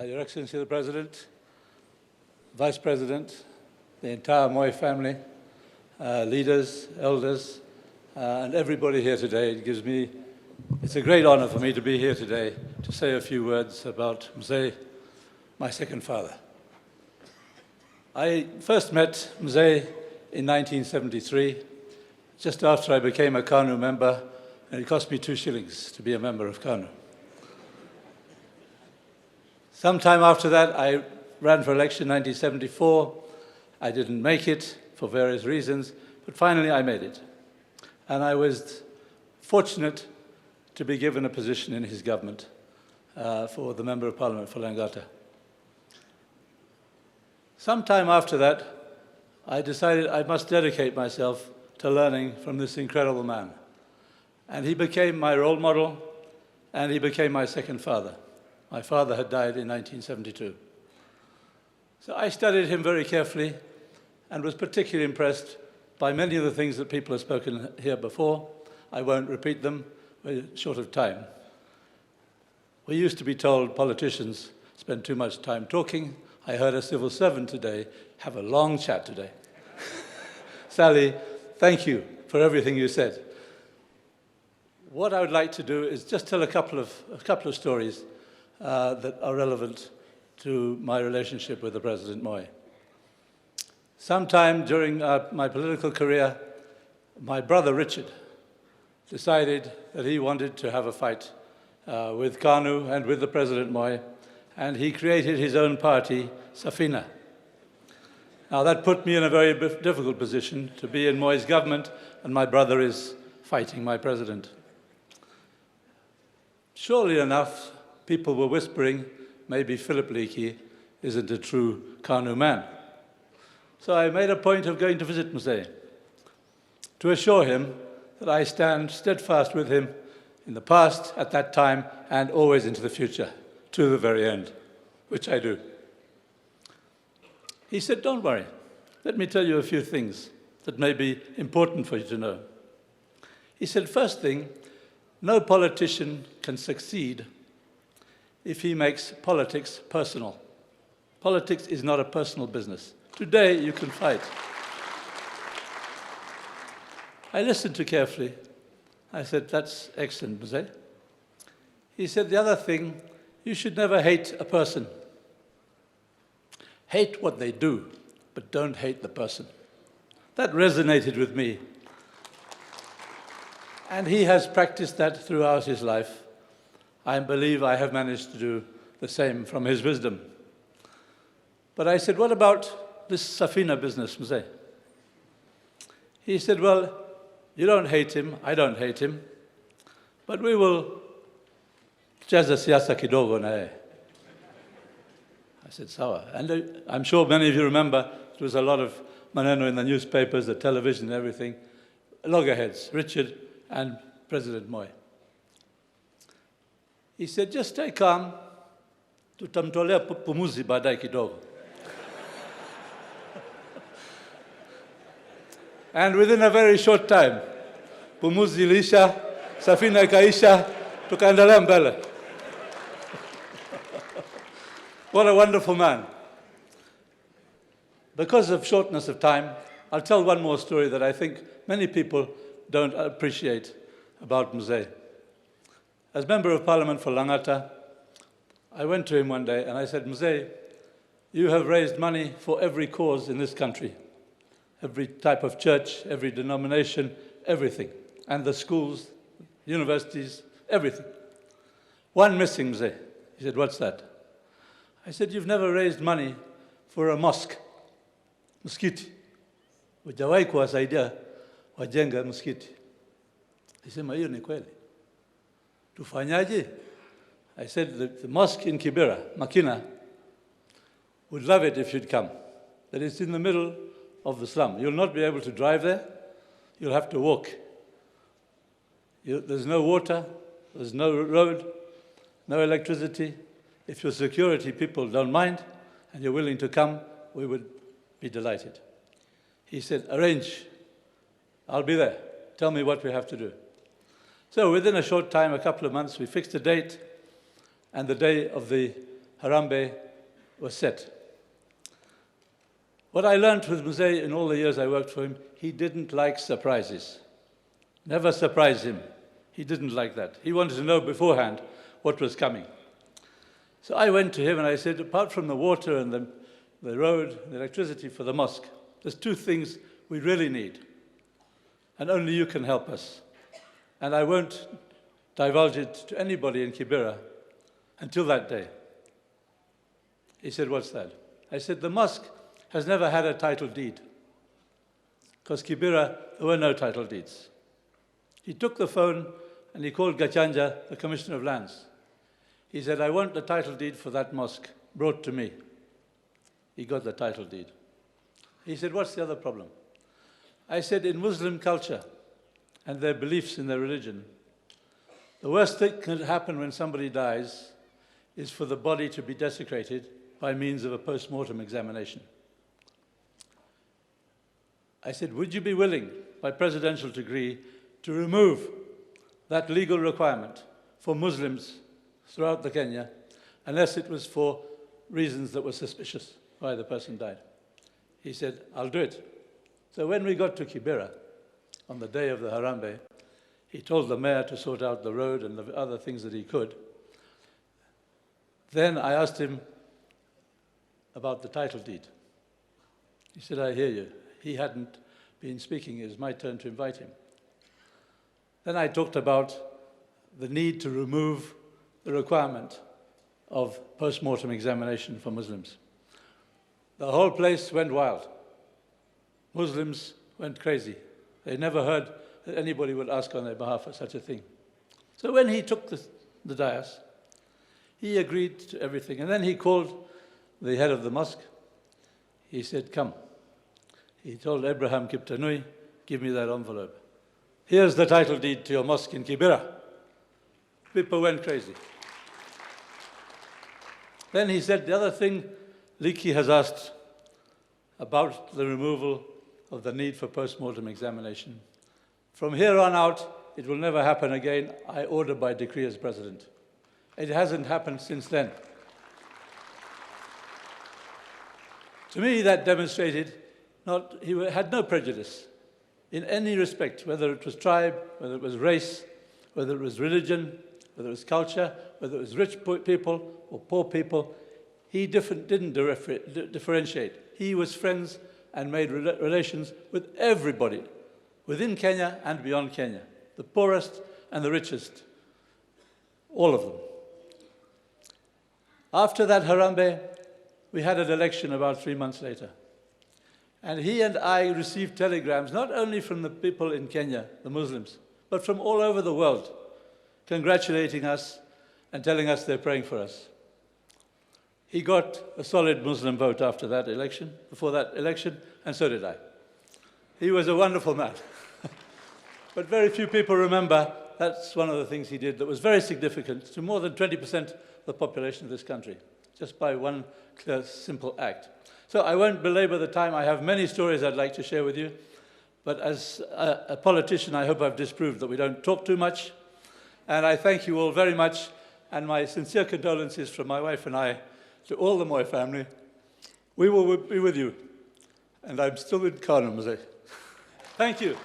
Your Excellency the President, Vice President, the entire Moy family, leaders, elders, and everybody here today. It's a great honor for me to be here today to say a few words about Mzee, my second father. I first met Mzee in 1973, just after I became a KANU member, and it cost me 2 shillings to be a member of KANU. Sometime after that, I ran for election in 1974. I didn't make it for various reasons, but finally I made it. And I was fortunate to be given a position in his government for the Member of Parliament for Langata. Sometime after that, I decided I must dedicate myself to learning from this incredible man. And he became my role model, and he became my second father. My father had died in 1972. So I studied him very carefully and was particularly impressed by many of the things that people have spoken here before. I won't repeat them, we're short of time. We used to be told politicians spend too much time talking. I heard a civil servant today have a long chat today. Sally, thank you for everything you said. What I would like to do is just tell a couple of stories that are relevant to my relationship with the President Moy. Sometime during my political career, my brother Richard decided that he wanted to have a fight with KANU and with the President Moy, and he created his own party, Safina. Now that put me in a very difficult position to be in Moy's government, and my brother is fighting my president. Surely enough, people were whispering, maybe Philip Leakey isn't a true KANU man. So I made a point of going to visit Mzee to assure him that I stand steadfast with him in the past, at that time, and always into the future, to the very end, which I do. He said, don't worry, let me tell you a few things that may be important for you to know. He said, first thing, no politician can succeed if he makes politics personal. Politics is not a personal business. Today, you can fight. I listened to carefully. I said, that's excellent, Mzee. He said, the other thing, you should never hate a person. Hate what they do, but don't hate the person. That resonated with me. And he has practiced that throughout his life. I believe I have managed to do the same from his wisdom. But I said, what about this Safina business, Mzee? He said, well, you don't hate him, I don't hate him, but we will cheza siasa kidogo na yeye. I said, sawa. And I'm sure many of you remember, there was a lot of maneno in the newspapers, the television, and everything. Loggerheads, Richard and President Moy. He said, just stay calm, tutamtolea pumuzi baadaye kidogo. And within a very short time, pumuzi ilisha, Safina ikaisha, tukaendelea mbele. What a wonderful man. Because of shortness of time, I'll tell one more story that I think many people don't appreciate about Mzee. As Member of Parliament for Langata, I went to him one day and I said, Mzee, you have raised money for every cause in this country, every type of church, every denomination, everything, and the schools, universities, everything. One missing, Mzee. He said, what's that? I said, you've never raised money for a mosque, msikiti. Hujawahi kuwasaidia wajenga msikiti. Nisema hiyo ni kweli. Tufanyaje? I said, the mosque in Kibera, Makina, would love it if you'd come. That is in the middle of the slum. You'll not be able to drive there. You'll have to walk. There's no water. There's no road. No electricity. If your security people don't mind and you're willing to come, we would be delighted. He said, arrange. I'll be there. Tell me what we have to do. So within a short time, a couple of months, we fixed a date, and the day of the Harambee was set. What I learned with Mzee in all the years I worked for him, he didn't like surprises. Never surprise him. He didn't like that. He wanted to know beforehand what was coming. So I went to him and I said, apart from the water and the road, the electricity for the mosque, there's two things we really need. And only you can help us. And I won't divulge it to anybody in Kibera until that day. He said, what's that? I said, the mosque has never had a title deed. Because Kibera, there were no title deeds. He took the phone and he called Gachanja, the Commissioner of Lands. He said, I want the title deed for that mosque brought to me. He got the title deed. He said, what's the other problem? I said, in Muslim culture and their beliefs in their religion, the worst thing that can happen when somebody dies is for the body to be desecrated by means of a post-mortem examination. I said, would you be willing, by presidential decree, to remove that legal requirement for Muslims throughout the Kenya, unless it was for reasons that were suspicious why the person died? He said, I'll do it. So when we got to Kibera, on the day of the Harambee, he told the mayor to sort out the road and the other things that he could. Then I asked him about the title deed. He said, I hear you. He hadn't been speaking. It was my turn to invite him. Then I talked about the need to remove the requirement of post-mortem examination for Muslims. The whole place went wild. Muslims went crazy. They never heard that anybody would ask on their behalf for such a thing. So when he took the dais, he agreed to everything. And then he called the head of the mosque. He said, come. He told Abraham Kiptanui, give me that envelope. Here's the title deed to your mosque in Kibera. People went crazy. Then he said, the other thing Leakey has asked about the removal of the need for post-mortem examination. From here on out, it will never happen again. I order by decree as president. It hasn't happened since then. To me, that demonstrated he had no prejudice in any respect, whether it was tribe, whether it was race, whether it was religion, whether it was culture, whether it was rich people or poor people. He didn't differentiate. He was friends and made relations with everybody, within Kenya and beyond Kenya, the poorest and the richest, all of them. After that Harambee, we had an election about 3 months later. And he and I received telegrams, not only from the people in Kenya, the Muslims, but from all over the world, congratulating us and telling us they're praying for us. He got a solid Muslim vote after that election, before that election, and so did I. He was a wonderful man. But very few people remember that's one of the things he did that was very significant to more than 20% of the population of this country, just by one clear, simple act. So I won't belabor the time. I have many stories I'd like to share with you. But as a politician, I hope I've disproved that we don't talk too much. And I thank you all very much. And my sincere condolences from my wife and I to all the Moy family. We will be with you. And I'm still in Kano, Mzee. Thank you.